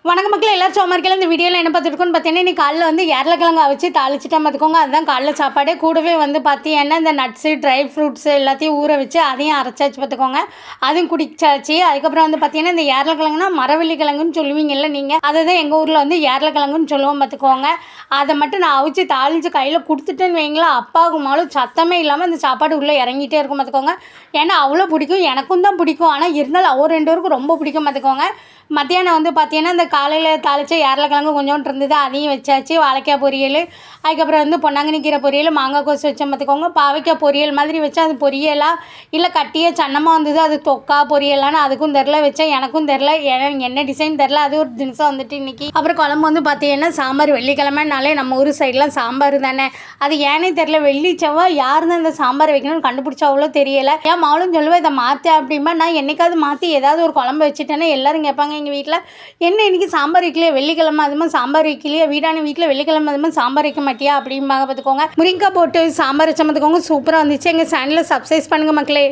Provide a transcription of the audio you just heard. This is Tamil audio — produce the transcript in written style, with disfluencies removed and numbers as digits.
வணக்க மக்கள் எல்லாரும் சோமாரிக்கல இந்த வீடியோவில் என்ன பார்த்துருக்கோன்னு பார்த்தீங்கன்னா இன்றைக்கி காலையில் வந்து ஏரலக்கிழங்கா வச்சு தாளிச்சிட்டா பார்த்துக்கோங்க. அதுதான் காலைல சாப்பாடு. கூடவே வந்து பார்த்தீங்கன்னா இந்த நட்ஸு ட்ரை ஃப்ரூட்ஸு எல்லாத்தையும் ஊற வச்சு அதையும் அரைச்சாச்சு பார்த்துக்கோங்க. அதையும் குடிச்சாச்சு. அதுக்கப்புறம் வந்து பார்த்தீங்கன்னா இந்த ஏரலக்கிழங்குனா மரவள்ளி கிழங்குன்னு சொல்லுவீங்கல்ல நீங்கள், அதை தான் எங்கள் ஊரில் வந்து ஏரலக்கிழங்குன்னு சொல்லுவோம் பார்த்துக்கோங்க. அதை மட்டும் நான் அவிச்சு தாளித்து கையில் கொடுத்துட்டேன்னு வைங்களா, அப்பாவுக்கு மாலும் சத்தமே இல்லாமல் இந்த சாப்பாடு உள்ளே இறங்கிட்டே இருக்கும் பார்த்துக்கோங்க. ஏன்னா அவ்வளோ பிடிக்கும், எனக்கும் தான் பிடிக்கும். ஆனால் இருந்தாலும் அவர் 2 பேருக்கும் ரொம்ப பிடிக்கும் பார்த்துக்கோங்க. மத்தியானம் வந்து பார்த்தீங்கன்னா இந்த காலையில் தாளித்த ஏரலக்கிழங்கு கொஞ்சோண்டு இருந்தது, அதையும் வச்சாச்சு. வாழைக்காய் பொரியல், அதுக்கப்புறம் வந்து பொன்னாங்கண்ணி கீரை பொரியல், மாங்காய் கோஸ் வச்சேன் பார்த்துக்கோங்க. பாவைக்காய் பொரியல் மாதிரி வச்சேன். அது பொரியலாக இல்லை கட்டியே சன்னமாக வந்தது, அது தொக்கா பொரியலான்னு அதுக்கும் தெரில வச்சேன். எனக்கும் தெரில என்ன டிசைன் தெரில, அது ஒரு தினசம் வந்துட்டு இன்றைக்கி. அப்புறம் குழம்பு வந்து பார்த்தீங்கன்னா சாம்பார். வெள்ளிக்கிழமைனாலே நம்ம ஊர் சைட்லாம் சாம்பார் தானே, அது ஏனே தெரில. வெள்ளி செவ்வாய் யார் தான் இந்த சாம்பார் வைக்கணும்னு கண்டுபிடிச்சா அவ்வளோ தெரியலை. ஏன் மாவுளும் சொல்லுவேன் இதை மாற்ற அப்படிமா. நான் என்னைக்காவது மாற்றி ஏதாவது ஒரு குழம்பு வச்சுட்டேன்னா எல்லோரும் கேட்பாங்க எங்கள் வீட்டில், என்ன இன்றைக்கி சாம்பார் வைக்கலையே, வெள்ளிக்கிழமை அதுமாதிரி சாம்பார் வைக்கலையே, வீடான வீட்டில் வெள்ளிக்கிழமை அதுமாதிரி சாம்பார் வைக்க மாட்டியா அப்படிம்பாங்க பார்த்துக்கோங்க. முருங்கைக்காய் போட்டு சாம்பார் வச்ச பார்த்துக்கோங்க, சூப்பராக வந்துச்சு. எங்கள் சேனலில் சப்ஸ்கிரைப் பண்ணுங்கள் மக்களே.